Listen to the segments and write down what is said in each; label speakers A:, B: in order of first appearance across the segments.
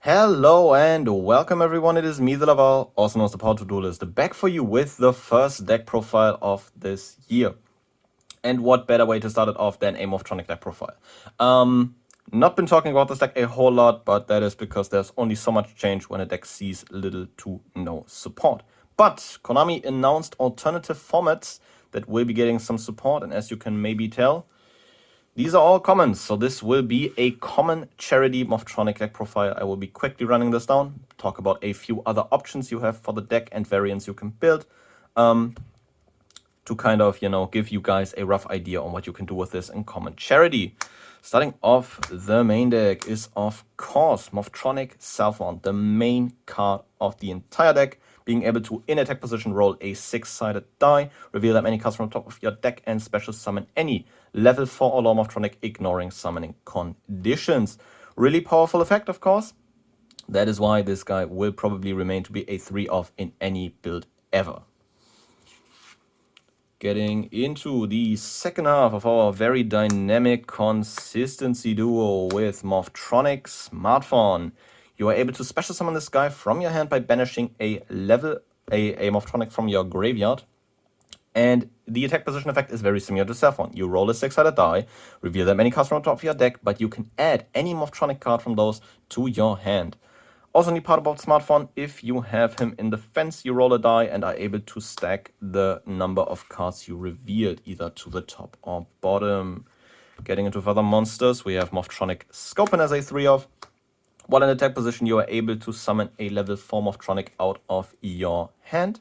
A: Hello and welcome everyone, it is me, the Laval, also known as the Power To Do List, back for you with the first deck profile of this year. And what better way to start it off than a Morphtronic deck profile. Not been talking about this deck a whole lot, but that is because there's only so much change when a deck sees little to no support. But Konami announced alternative formats that will be getting some support, and as you can maybe tell, these are all commons, so this will be a common charity Morphtronic deck profile. I will be quickly running this down, talk about a few other options you have for the deck and variants you can build, to kind of, give you guys a rough idea on what you can do with this in common charity. Starting off, the main deck is, of course, Morphtronic Southbound, the main card of the entire deck. Being able to, in attack position, roll a 6-sided die, reveal that many cards from the top of your deck, and special summon any level 4 or lower Morphtronic, ignoring summoning conditions. Really powerful effect, of course. That is why this guy will probably remain to be a 3-off in any build ever. Getting into the second half of our very dynamic consistency duo with Morphtronic Smartphone. You are able to special summon this guy from your hand by banishing a Morphtronic from your graveyard. And the attack position effect is very similar to Saffron. You roll a 6-sided die, reveal that many cards from the top of your deck, but you can add any Morphtronic card from those to your hand. Also, neat part about Smartphone, if you have him in defense, you roll a die and are able to stack the number of cards you revealed, either to the top or bottom. Getting into further monsters, we have Morphtronic Scopen as a 3-off. While in attack position, you are able to summon a level 4 Morphtronic out of your hand.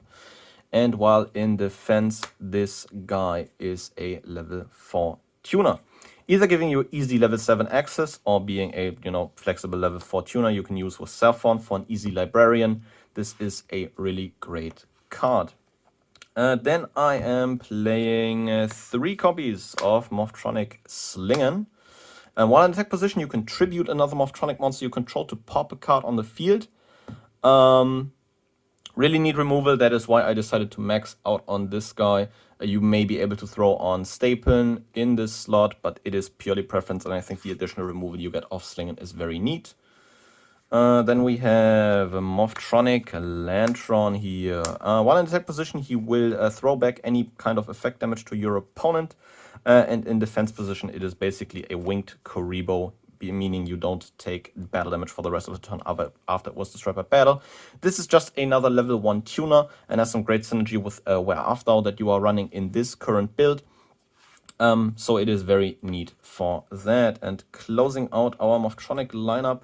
A: And while in defense, this guy is a level 4 tuner. Either giving you easy level 7 access or being a flexible level 4 tuner you can use with Saffron for an easy librarian. This is a really great card. Then I am playing 3 copies of Morphtronic Slingen. And while in attack position, you can tribute another Morphtronic monster you control to pop a card on the field. Really neat removal, that is why I decided to max out on this guy. You may be able to throw on Stapin in this slot, but it is purely preference, and I think the additional removal you get off Slingen is very neat. Then we have a Morphtronic Lantron here. While in attack position, he will throw back any kind of effect damage to your opponent. And in defense position, it is basically a winged Koribo, meaning you don't take battle damage for the rest of the turn after it was destroyed by battle. This is just another level 1 tuner and has some great synergy with Where After that you are running in this current build. So it is very neat for that. And closing out our Morphtronic lineup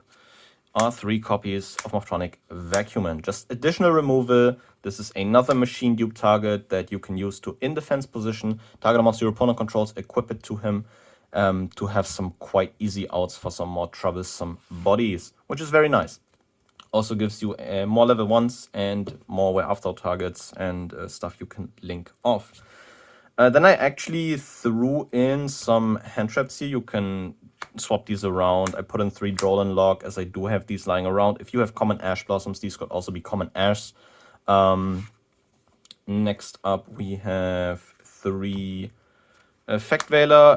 A: are 3 copies of Morphtronic Vacuumman. Just additional removal. This is another machine dupe target that you can use to, in defense position, target a monster your opponent controls, equip it to him, to have some quite easy outs for some more troublesome bodies, which is very nice. Also gives you more level 1s and more Where After targets and stuff you can link off. Then I actually threw in some hand traps here. You can swap these around. I put in 3 Drolan Log as I do have these lying around. If you have common Ash Blossoms, these could also be common Ash. Next up we have 3 Effect Veiler.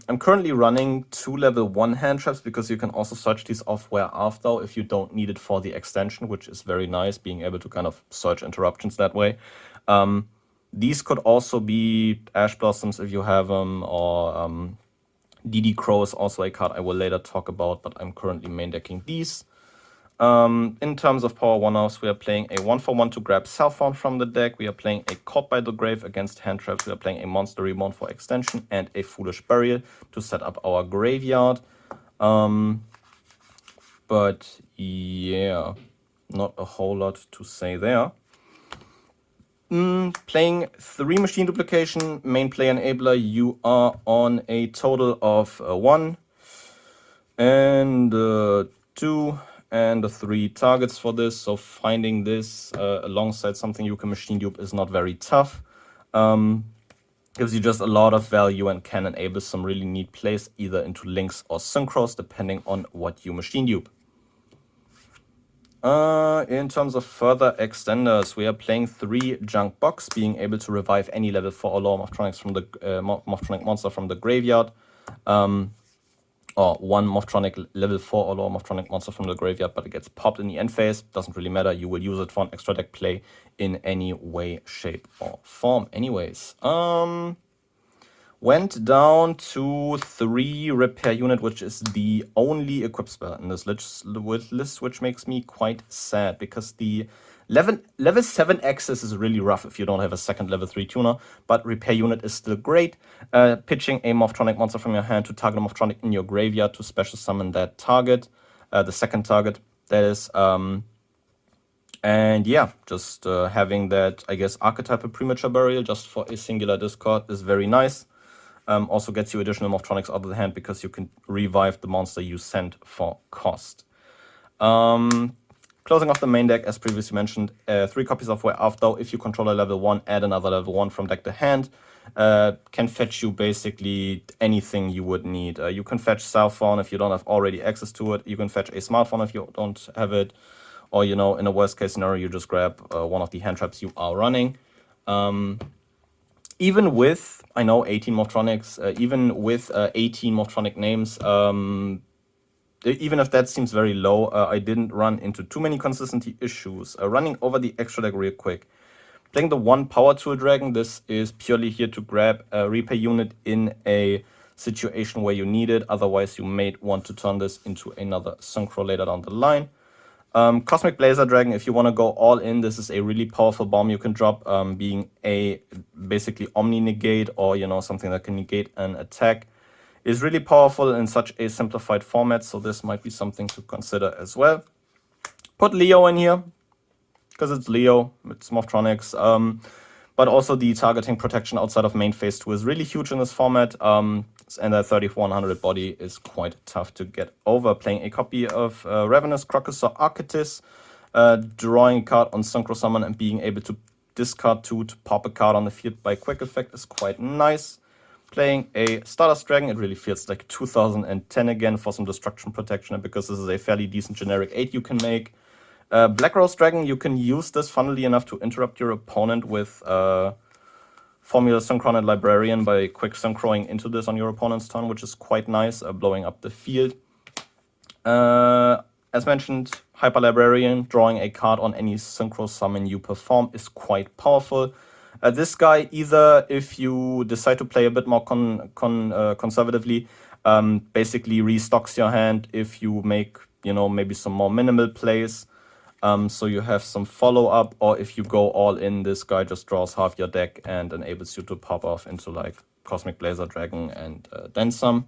A: I'm currently running 2 level 1 hand traps because you can also search these off Where After if you don't need it for the extension, which is very nice, being able to kind of search interruptions that way. These could also be Ash Blossoms if you have them, or DD Crow is also a card I will later talk about, but I'm currently main decking these. In terms of power 1-offs, we are playing a 1-for-1 to grab Southbound from the deck. We are playing a Caught by the Grave against hand traps. We are playing a Monster Reborn for extension and a Foolish Burial to set up our graveyard. But yeah, not a whole lot to say there. Playing 3 Machine Duplication, main play enabler, you are on a total of 1 and 2 and 3 targets for this, so finding this alongside something you can machine dupe is not very tough. Gives you just a lot of value and can enable some really neat plays either into links or synchros depending on what you machine dupe. In terms of further extenders, we are playing 3 Junk Box, being able to revive any level 4 or lower Morphtronics from the Morphtronic monster from the graveyard. or one Morphtronic level 4 or lower Morphtronic monster from the graveyard, but it gets popped in the end phase. Doesn't really matter. You will use it for an extra deck play in any way, shape, or form. Anyways, went down to 3 repair unit, which is the only equip spell in this list, which makes me quite sad, because the level 7 access is really rough if you don't have a second level 3 tuner, but repair unit is still great. Pitching a Morphtronic monster from your hand to target a Morphtronic in your graveyard to special summon that target, the second target, that is. And yeah, just having that, I guess, archetype of Premature Burial just for a singular discard is very nice. Also gets you additional Morphtronics out of the hand because you can revive the monster you sent for cost. Closing off the main deck, as previously mentioned, 3 copies of Way Off, though. If you control a level 1, add another level 1 from deck to hand. Can fetch you basically anything you would need. You can fetch Cell Phone if you don't have already access to it. You can fetch a smartphone if you don't have it. Or, you know, in a worst case scenario, you just grab one of the hand traps you are running. Even with, I know, 18 Morphtronics, even with 18 Morphtronic names, even if that seems very low, I didn't run into too many consistency issues. Running over the extra deck real quick. Playing the 1 Power Tool Dragon, this is purely here to grab a repair unit in a situation where you need it. Otherwise, you may want to turn this into another Synchro later down the line. Cosmic Blazer Dragon, if you want to go all in, this is a really powerful bomb you can drop, being a basically Omni Negate, or, you know, something that can negate an attack, is really powerful in such a simplified format, so this might be something to consider as well. Put Leo in here, because it's Leo, it's Morphtronics, but also the targeting protection outside of main phase 2 is really huge in this format, and that 3400 body is quite tough to get over. Playing a copy of Ravenous Crocosaur Archetis, drawing a card on Synchro Summon and being able to discard 2 to pop a card on the field by quick effect is quite nice. Playing a Stardust Dragon, it really feels like 2010 again for some destruction protection, because this is a fairly decent generic 8 you can make. Black Rose Dragon, you can use this, funnily enough, to interrupt your opponent with Formula Synchron and Librarian by quick synchroing into this on your opponent's turn, which is quite nice, blowing up the field. As mentioned, Hyper Librarian, drawing a card on any Synchro Summon you perform, is quite powerful. This guy, either if you decide to play a bit more conservatively, basically restocks your hand if you make, you know, maybe some more minimal plays. So you have some follow-up, or if you go all in, this guy just draws half your deck and enables you to pop off into like Cosmic Blazer Dragon and then some.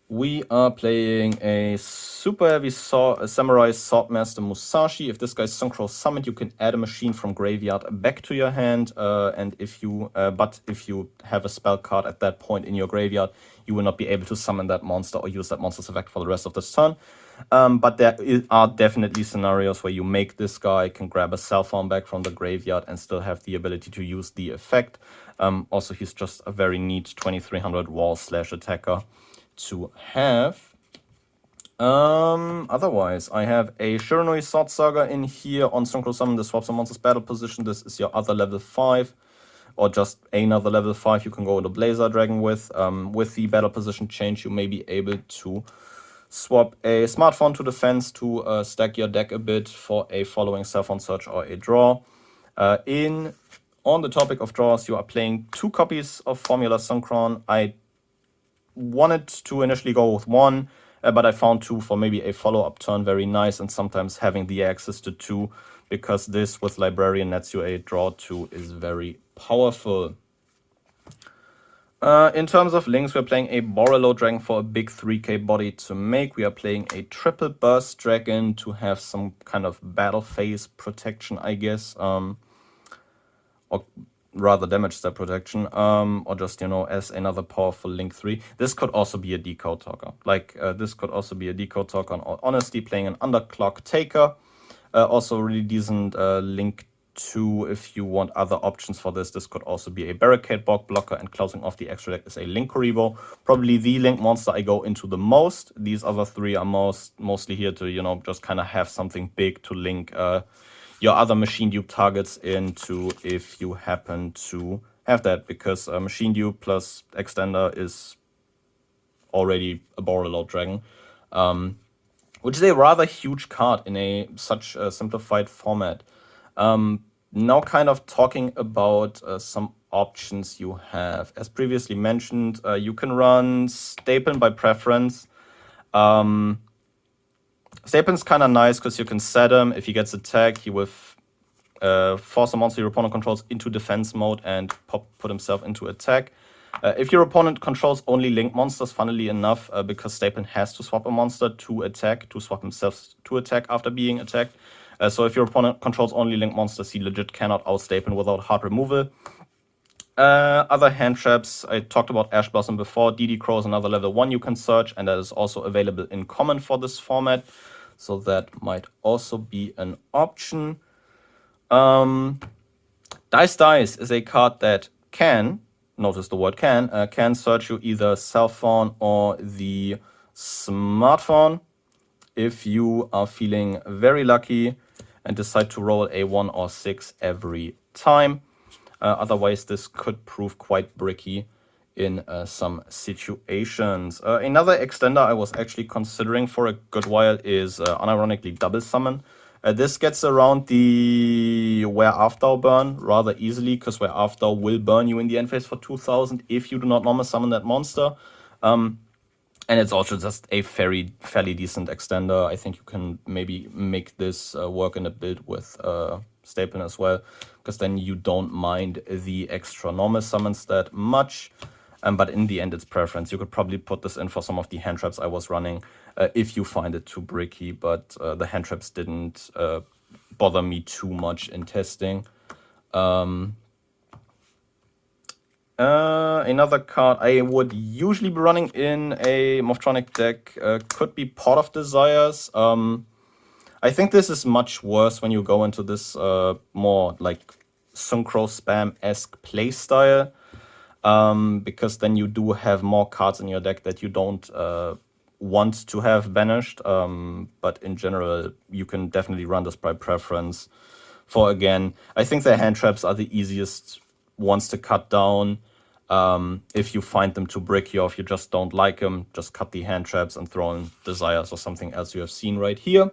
A: We are playing a super heavy Samurai Swordmaster Musashi. If this guy's Synchro Summoned, you can add a machine from graveyard back to your hand. And if you have a spell card at that point in your graveyard, you will not be able to summon that monster or use that monster's effect for the rest of this turn. But there are definitely scenarios where you make this guy, can grab a cell phone back from the graveyard and still have the ability to use the effect. Also, he's just a very neat 2300 wall / attacker to have. Otherwise, I have a Shiranui Sword Saga in here on Synchro Summon. This swaps a monster's battle position. This is your other level 5, or just another level 5 you can go into Blazer Dragon with. With the battle position change, you may be able to swap a smartphone to defense to stack your deck a bit for a following cell phone search or a draw. On the topic of draws, you are playing 2 copies of Formula Synchron. I wanted to initially go with 1, but I found 2 for maybe a follow-up turn very nice, and sometimes having the access to 2, because this with Librarian nets you a draw 2 is very powerful. In terms of links, we're playing a Borrelo Dragon for a big 3k body to make. We are playing a triple burst dragon to have some kind of battle phase protection, I guess. Or rather damage step protection. Or just, you know, as another powerful link 3. This could also be a decode talker. This could also be a decode talker. In all honesty, playing an Underclock Taker. Also really decent link 2 if you want other options for this. This could also be a Barricade Bog blocker, and closing off the extra deck is a Link Karibo. Probably the link monster I go into the most. These other 3 are mostly here to, you know, just kind of have something big to link your other Machine Dupe targets into if you happen to have that, because Machine Dupe plus Extender is already a Borreload Dragon, which is a rather huge card in such a simplified format. Now kind of talking about some options you have. As previously mentioned, you can run Staplen by preference. Staplen's kind of nice because you can set him. If he gets attacked, he will force a monster your opponent controls into defense mode and put himself into attack. If your opponent controls only link monsters, funnily enough, because Staplen has to swap a monster to attack, to swap himself to attack after being attacked. So if your opponent controls only link monsters, he legit cannot out Staplen without hard removal. Other hand traps, I talked about Ash Blossom before. DD Crow is another level 1 you can search, and that is also available in common for this format. So that might also be an option. Dice Dice is a card that can, notice the word can search you either Self Fawn or the Smartphone if you are feeling very lucky and decide to roll a 1 or 6 every time. Otherwise, this could prove quite bricky in some situations. Another extender I was actually considering for a good while is unironically Double Summon. This gets around the Where After burn rather easily, because Where After will burn you in the end phase for 2000 if you do not normal summon that monster. And it's also just a fairly decent extender. I think you can maybe make this work in a build with Staplen as well, because then you don't mind the extra normal summons that much. But in the end, it's preference. You could probably put this in for some of the hand traps I was running if you find it too bricky, but the hand traps didn't bother me too much in testing. Another card I would usually be running in a Morphtronic deck could be Pot of Desires. I think this is much worse when you go into this more like Synchro Spam-esque playstyle. Because then you do have more cards in your deck that you don't want to have banished. But in general, you can definitely run this by preference. For again, I think the hand traps are the easiest ones to cut down. If you find them too bricky or if you just don't like them, just cut the hand traps and throw in Desires or something else you have seen right here.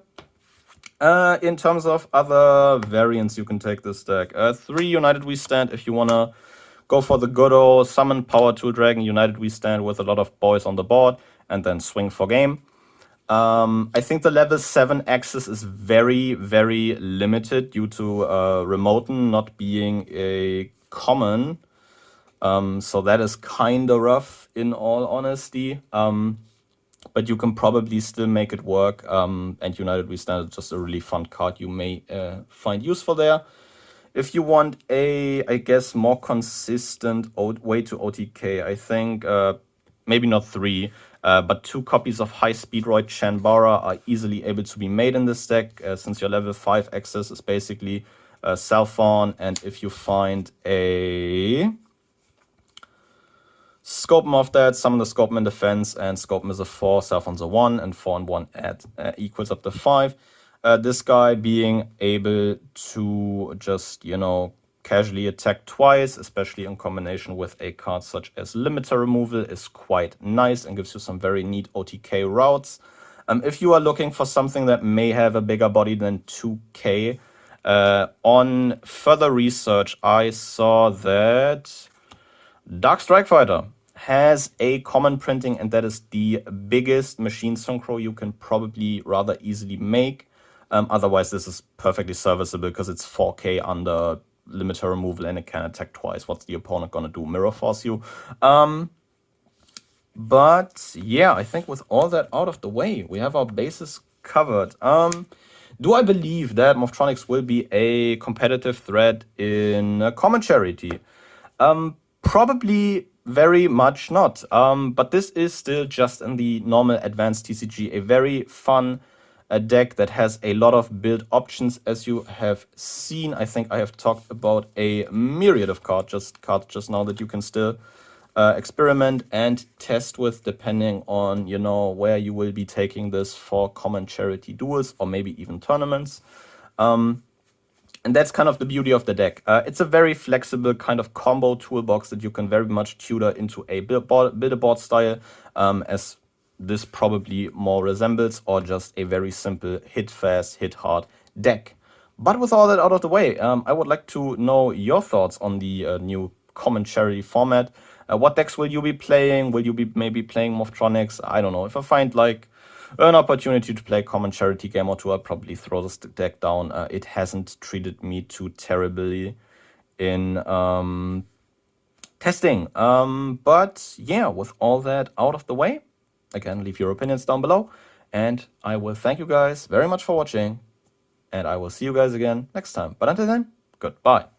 A: In terms of other variants, you can take this deck. 3 United We Stand if you want to go for the good old summon Power Tool Dragon, United We Stand with a lot of boys on the board, and then swing for game. I think the level 7 access is very, very limited due to Remoten not being a common. So that is kind of rough in all honesty. But you can probably still make it work. And United We Stand is just a really fun card you may find useful there. If you want a, I guess, more consistent way to OTK, I think maybe not 3, but 2 copies of High Speedroid Chanbara are easily able to be made in this deck, since your level 5 access is basically Self Fawn, and if you find a Scope of that, summon the Scope in defense, and Scope is a 4, Self Fawn's a 1, and 4 and 1 add equals up to 5. This guy being able to just, casually attack twice, especially in combination with a card such as Limiter Removal, is quite nice and gives you some very neat OTK routes. If you are looking for something that may have a bigger body than 2k, on further research, I saw that Dark Strike Fighter has a common printing, and that is the biggest machine synchro you can probably rather easily make. Otherwise, this is perfectly serviceable because it's 4k under limiter removal and it can attack twice. What's the opponent gonna do? Mirror Force you? But yeah, I think with all that out of the way, we have our bases covered. Do I believe that Morphtronics will be a competitive threat in common charity? Probably very much not. But this is still just in the normal advanced TCG, a very fun deck that has a lot of build options, as you have seen. I think I have talked about a myriad of cards just now that you can still experiment and test with, depending on where you will be taking this for common charity duels or maybe even tournaments. And And that's kind of the beauty of the deck. It's a very flexible kind of combo toolbox that you can very much tutor into a build-a-board style, as this probably more resembles, or just a very simple hit fast, hit hard deck. But with all that out of the way, I would like to know your thoughts on the new common charity format. What decks will you be playing? Will you be maybe playing Morphtronics? I don't know. If I find like an opportunity to play a common charity game or two, I'll probably throw this deck down. It hasn't treated me too terribly in testing. But yeah, with all that out of the way, again, leave your opinions down below. And I will thank you guys very much for watching. And I will see you guys again next time. But until then, goodbye.